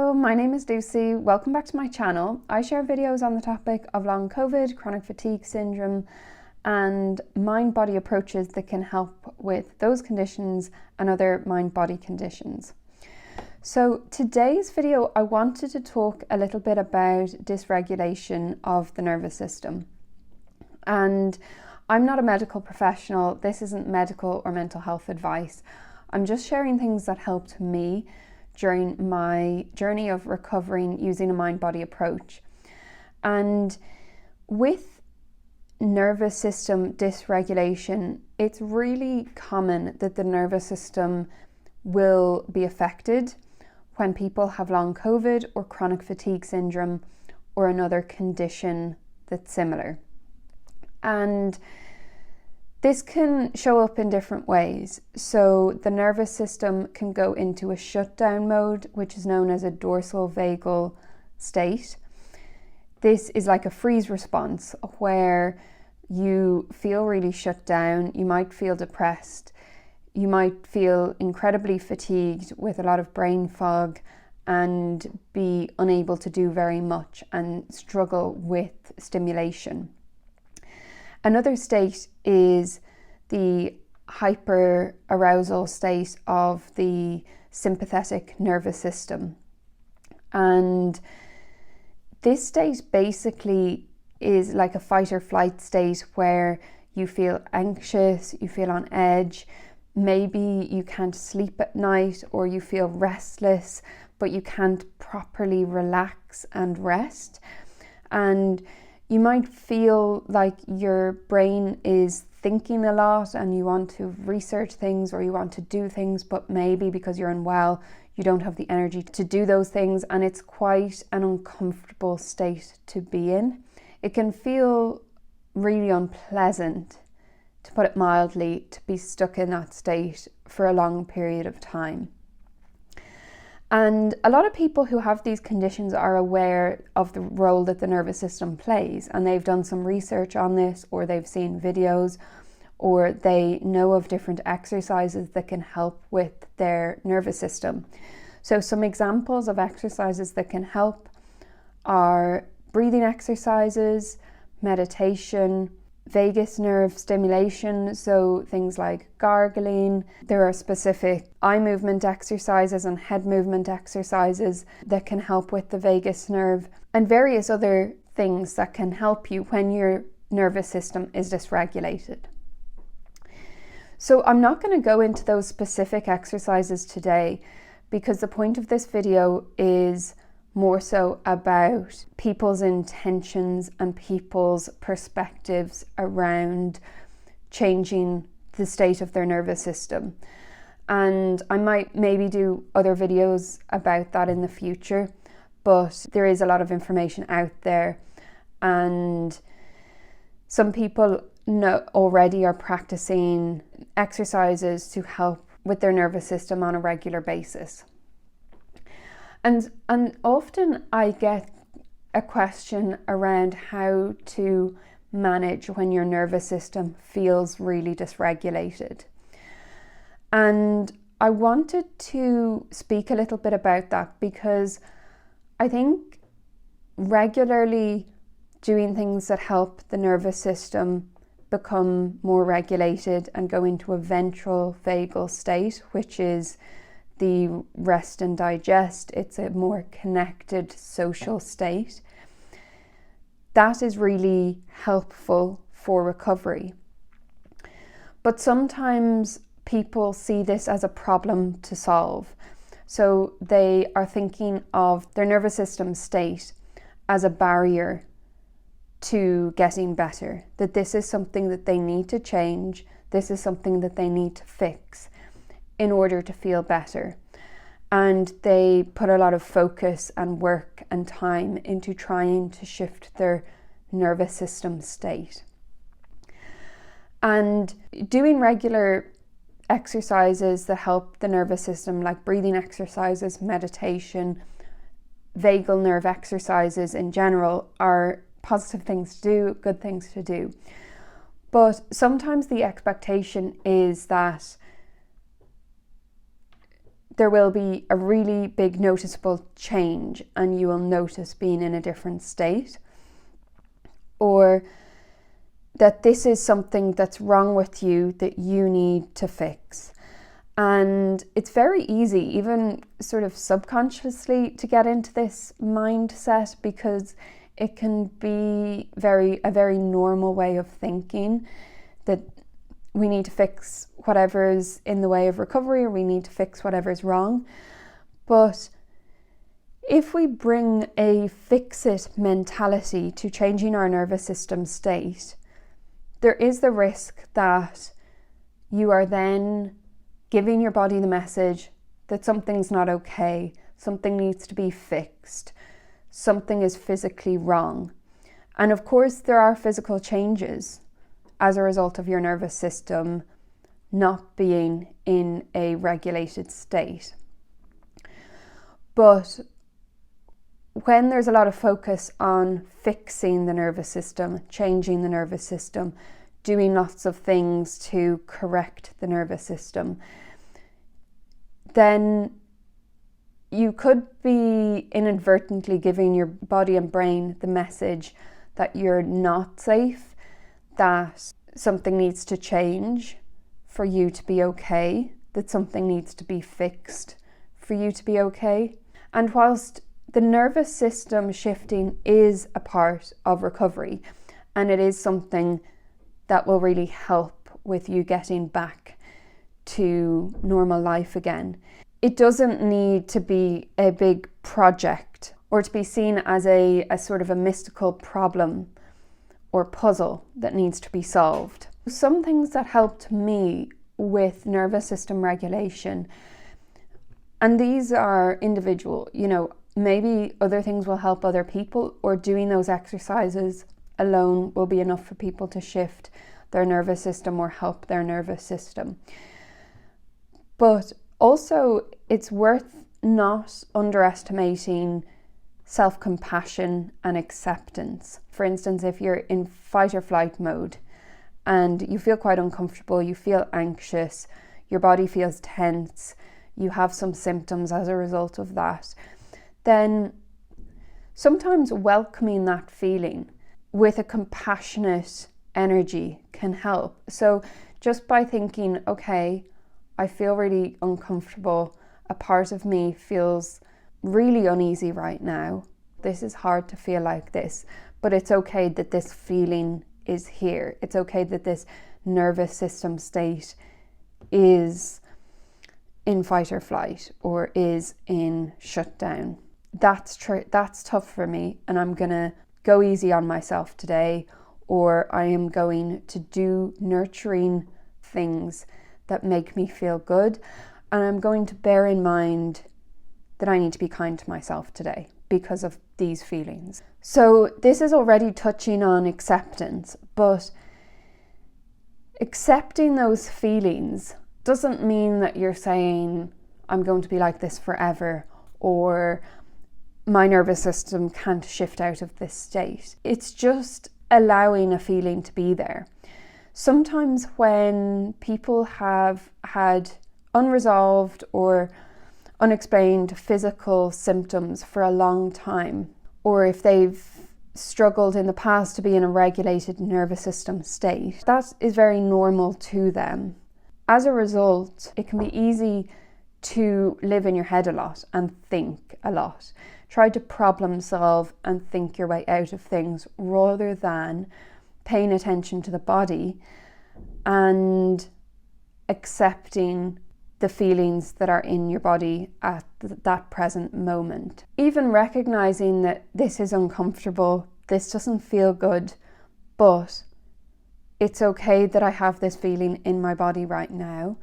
Hello, my name is Lucy. Welcome back to my channel. I share videos on the topic of long COVID, chronic fatigue syndrome, and mind-body approaches that can help with those conditions and other mind-body conditions. So today's video, I wanted to talk a little bit about dysregulation of the nervous system. And I'm not a medical professional. This isn't medical or mental health advice. I'm just sharing things that helped me during my journey of recovering using a mind-body approach. And with nervous system dysregulation, it's really common that the nervous system will be affected when people have long COVID or chronic fatigue syndrome or another condition that's similar. And this can show up in different ways. So the nervous system can go into a shutdown mode, which is known as a dorsal vagal state. This is like a freeze response where you feel really shut down. You might feel depressed. You might feel incredibly fatigued with a lot of brain fog and be unable to do very much and struggle with stimulation. Another state is the hyperarousal state of the sympathetic nervous system. And this state basically is like a fight or flight state where you feel anxious, you feel on edge, maybe you can't sleep at night or you feel restless, but you can't properly relax and rest. And you might feel like your brain is thinking a lot and you want to research things or you want to do things, but maybe because you're unwell, you don't have the energy to do those things, and it's quite an uncomfortable state to be in. It can feel really unpleasant, to put it mildly, to be stuck in that state for a long period of time. And a lot of people who have these conditions are aware of the role that the nervous system plays, and they've done some research on this, or they've seen videos, or they know of different exercises that can help with their nervous system. So some examples of exercises that can help are breathing exercises, meditation, vagus nerve stimulation, so things like gargling. There are specific eye movement exercises and head movement exercises that can help with the vagus nerve, and various other things that can help you when your nervous system is dysregulated. So I'm not going to go into those specific exercises today because the point of this video is more so about people's intentions and people's perspectives around changing the state of their nervous system. And I might maybe do other videos about that in the future, but there is a lot of information out there, and some people already are practicing exercises to help with their nervous system on a regular basis. And often I get a question around how to manage when your nervous system feels really dysregulated. And I wanted to speak a little bit about that because I think regularly doing things that help the nervous system become more regulated and go into a ventral vagal state, which is the rest and digest, it's a more connected social state. That is really helpful for recovery. But sometimes people see this as a problem to solve. So they are thinking of their nervous system state as a barrier to getting better, that this is something that they need to change, this is something that they need to fix in order to feel better. And they put a lot of focus and work and time into trying to shift their nervous system state. And doing regular exercises that help the nervous system, like breathing exercises, meditation, vagal nerve exercises in general, are positive things to do, good things to do. But sometimes the expectation is that there will be a really big noticeable change and you will notice being in a different state, or that this is something that's wrong with you that you need to fix. And it's very easy, even sort of subconsciously, to get into this mindset, because it can be a very normal way of thinking, that we need to fix whatever's in the way of recovery, or we need to fix whatever's wrong. But if we bring a fix-it mentality to changing our nervous system state, there is the risk that you are then giving your body the message that something's not okay, something needs to be fixed, something is physically wrong. And of course, there are physical changes as a result of your nervous system not being in a regulated state. But when there's a lot of focus on fixing the nervous system, changing the nervous system, doing lots of things to correct the nervous system, then you could be inadvertently giving your body and brain the message that you're not safe, that something needs to change for you to be okay, that something needs to be fixed for you to be okay. And whilst the nervous system shifting is a part of recovery, and it is something that will really help with you getting back to normal life again, it doesn't need to be a big project or to be seen as a sort of a mystical problem or puzzle that needs to be solved. Some things that helped me with nervous system regulation, and these are individual, maybe other things will help other people, or doing those exercises alone will be enough for people to shift their nervous system or help their nervous system. But also, it's worth not underestimating self-compassion and acceptance. For instance, if you're in fight or flight mode and you feel quite uncomfortable, you feel anxious, your body feels tense, you have some symptoms as a result of that, then sometimes welcoming that feeling with a compassionate energy can help. So just by thinking, okay, I feel really uncomfortable, a part of me feels really uneasy right now, this is hard to feel like this, but it's okay that this feeling is here. It's okay that this nervous system state is in fight or flight or is in shutdown. That's tough for me, and I'm gonna go easy on myself today, or I am going to do nurturing things that make me feel good, and I'm going to bear in mind that I need to be kind to myself today because of these feelings. So this is already touching on acceptance, but accepting those feelings doesn't mean that you're saying, I'm going to be like this forever, or my nervous system can't shift out of this state. It's just allowing a feeling to be there. Sometimes when people have had unresolved or unexplained physical symptoms for a long time, or if they've struggled in the past to be in a regulated nervous system state, that is very normal to them. As a result, it can be easy to live in your head a lot and think a lot. Try to problem solve and think your way out of things rather than paying attention to the body and accepting the feelings that are in your body at that present moment. Even recognizing that this is uncomfortable, this doesn't feel good, but it's okay that I have this feeling in my body right now,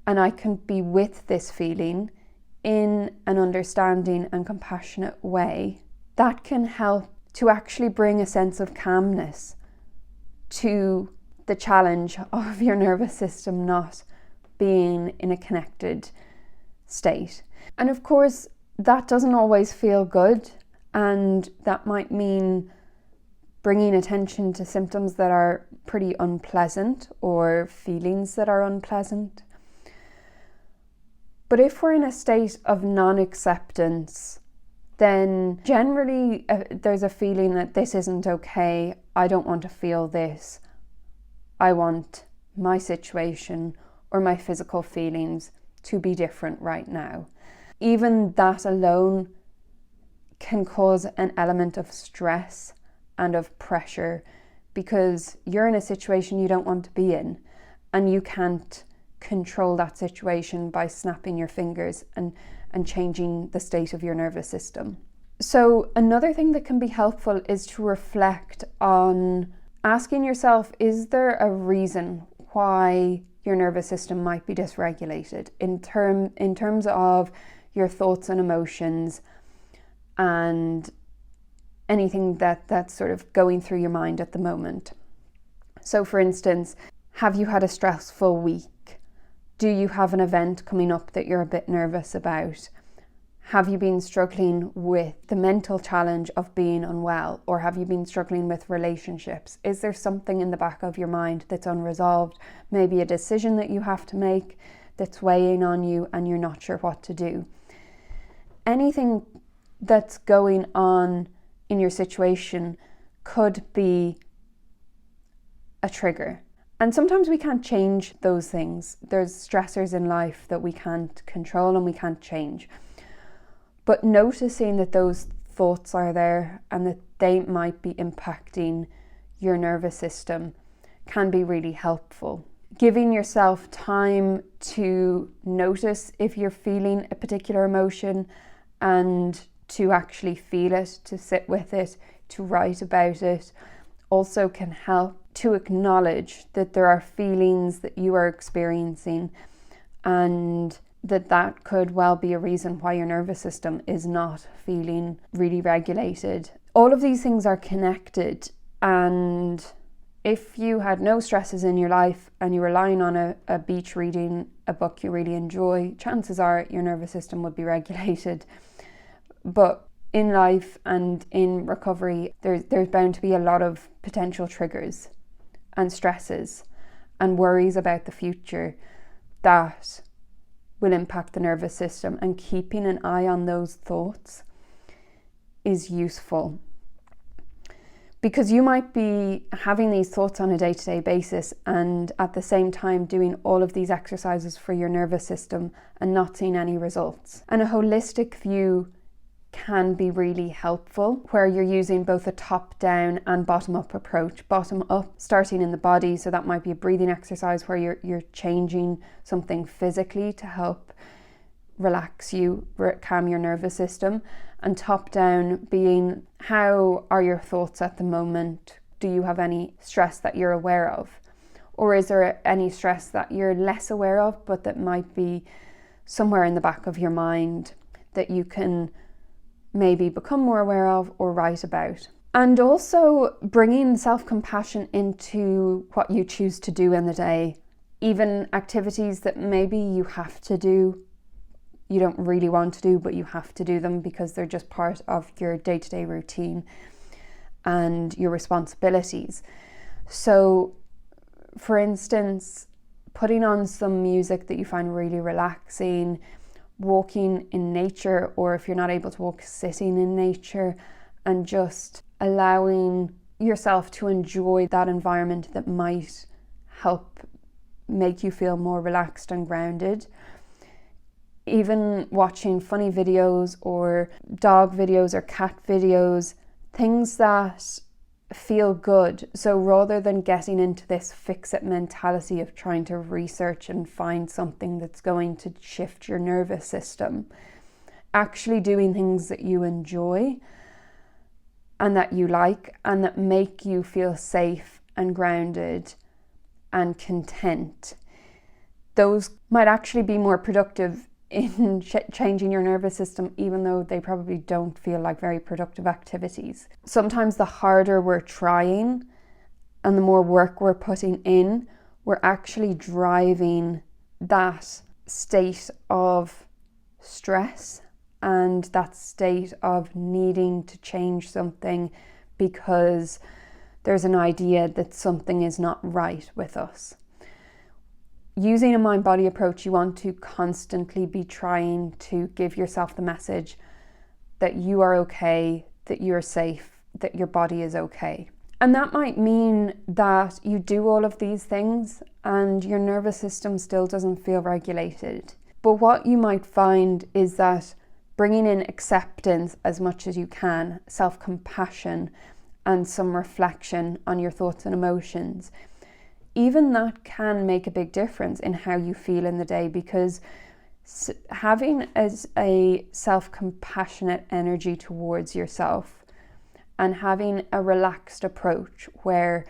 and I can be with this feeling in an understanding and compassionate way. That can help to actually bring a sense of calmness to the challenge of your nervous system not being in a connected state. And of course, that doesn't always feel good, and that might mean bringing attention to symptoms that are pretty unpleasant or feelings that are unpleasant. But if we're in a state of non-acceptance, then generally there's a feeling that this isn't okay. I don't want to feel this. I want my situation or my physical feelings to be different right now. Even that alone can cause an element of stress and of pressure, because you're in a situation you don't want to be in, and you can't control that situation by snapping your fingers and changing the state of your nervous system. So another thing that can be helpful is to reflect on asking yourself, is there a reason why your nervous system might be dysregulated in terms of your thoughts and emotions and anything that's sort of going through your mind at the moment. So for instance, have you had a stressful week? Do you have an event coming up that you're a bit nervous about? Have you been struggling with the mental challenge of being unwell? Or have you been struggling with relationships? Is there something in the back of your mind that's unresolved? Maybe a decision that you have to make that's weighing on you and you're not sure what to do. Anything that's going on in your situation could be a trigger. And sometimes we can't change those things. There's stressors in life that we can't control and we can't change. But noticing that those thoughts are there and that they might be impacting your nervous system can be really helpful. Giving yourself time to notice if you're feeling a particular emotion and to actually feel it, to sit with it, to write about it, also can help to acknowledge that there are feelings that you are experiencing and that could well be a reason why your nervous system is not feeling really regulated. All of these things are connected, and if you had no stresses in your life and you were lying on a beach reading a book you really enjoy, chances are your nervous system would be regulated. But in life and in recovery, there's bound to be a lot of potential triggers and stresses and worries about the future that will impact the nervous system, and keeping an eye on those thoughts is useful. Because you might be having these thoughts on a day-to-day basis and at the same time doing all of these exercises for your nervous system and not seeing any results. And a holistic view can be really helpful, where you're using both a top-down and bottom-up approach. Bottom-up, starting in the body, so that might be a breathing exercise where you're changing something physically to help relax you, calm your nervous system. And top-down being, how are your thoughts at the moment? Do you have any stress that you're aware of? Or is there any stress that you're less aware of, but that might be somewhere in the back of your mind that you can maybe become more aware of or write about? And also bringing self-compassion into what you choose to do in the day, even activities that maybe you have to do, you don't really want to do, but you have to do them because they're just part of your day-to-day routine and your responsibilities. So for instance, putting on some music that you find really relaxing, walking in nature, or if you're not able to walk, sitting in nature, and just allowing yourself to enjoy that environment that might help make you feel more relaxed and grounded. Even watching funny videos or dog videos or cat videos, things that feel good. So rather than getting into this fix-it mentality of trying to research and find something that's going to shift your nervous system, actually doing things that you enjoy and that you like and that make you feel safe and grounded and content, those might actually be more productive in changing your nervous system, even though they probably don't feel like very productive activities. Sometimes the harder we're trying and the more work we're putting in, we're actually driving that state of stress and that state of needing to change something because there's an idea that something is not right with us. using a mind-body approach, you want to constantly be trying to give yourself the message that you are okay, that you're safe, that your body is okay. And that might mean that you do all of these things and your nervous system still doesn't feel regulated. But what you might find is that bringing in acceptance as much as you can, self-compassion, and some reflection on your thoughts and emotions, even that can make a big difference in how you feel in the day, because having a self-compassionate energy towards yourself and having a relaxed approach where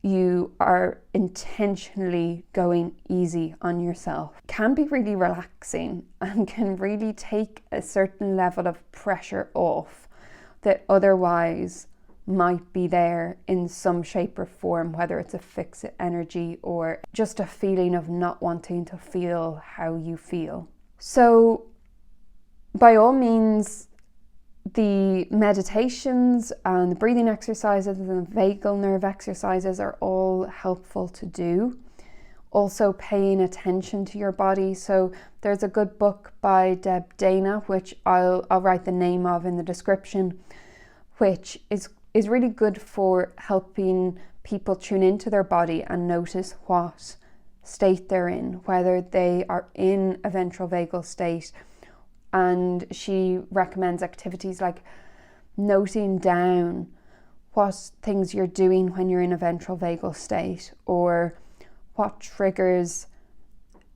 you are intentionally going easy on yourself can be really relaxing and can really take a certain level of pressure off that otherwise might be there in some shape or form, whether it's a fixed energy or just a feeling of not wanting to feel how you feel. So by all means, the meditations and the breathing exercises and the vagal nerve exercises are all helpful to do. Also paying attention to your body. So there's a good book by Deb Dana, which I'll write the name of in the description, which is really good for helping people tune into their body and notice what state they're in, whether they are in a ventral vagal state. And she recommends activities like noting down what things you're doing when you're in a ventral vagal state, or what triggers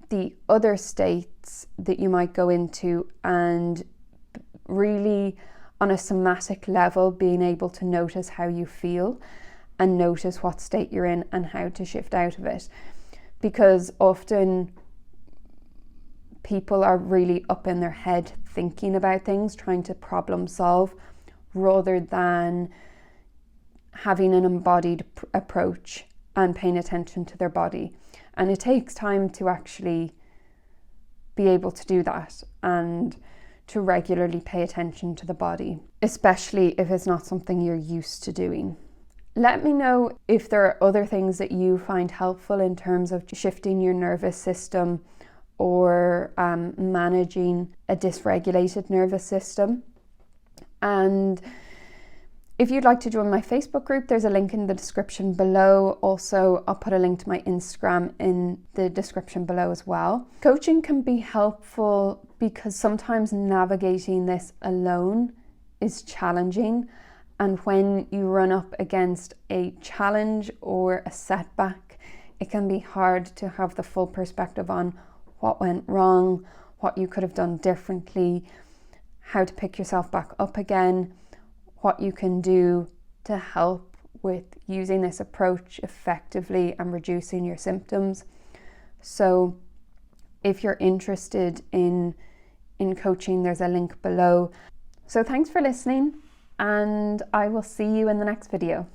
the other states that you might go into, and really on a somatic level being able to notice how you feel and notice what state you're in and how to shift out of it. Because often people are really up in their head thinking about things, trying to problem solve, rather than having an embodied approach and paying attention to their body. And it takes time to actually be able to do that and to regularly pay attention to the body, especially if it's not something you're used to doing. Let me know if there are other things that you find helpful in terms of shifting your nervous system or managing a dysregulated nervous system. And if you'd like to join my Facebook group, there's a link in the description below. Also, I'll put a link to my Instagram in the description below as well. Coaching can be helpful because sometimes navigating this alone is challenging. And when you run up against a challenge or a setback, it can be hard to have the full perspective on what went wrong, what you could have done differently, how to pick yourself back up again, what you can do to help with using this approach effectively and reducing your symptoms. So if you're interested in coaching, there's a link below. So thanks for listening, and I will see you in the next video.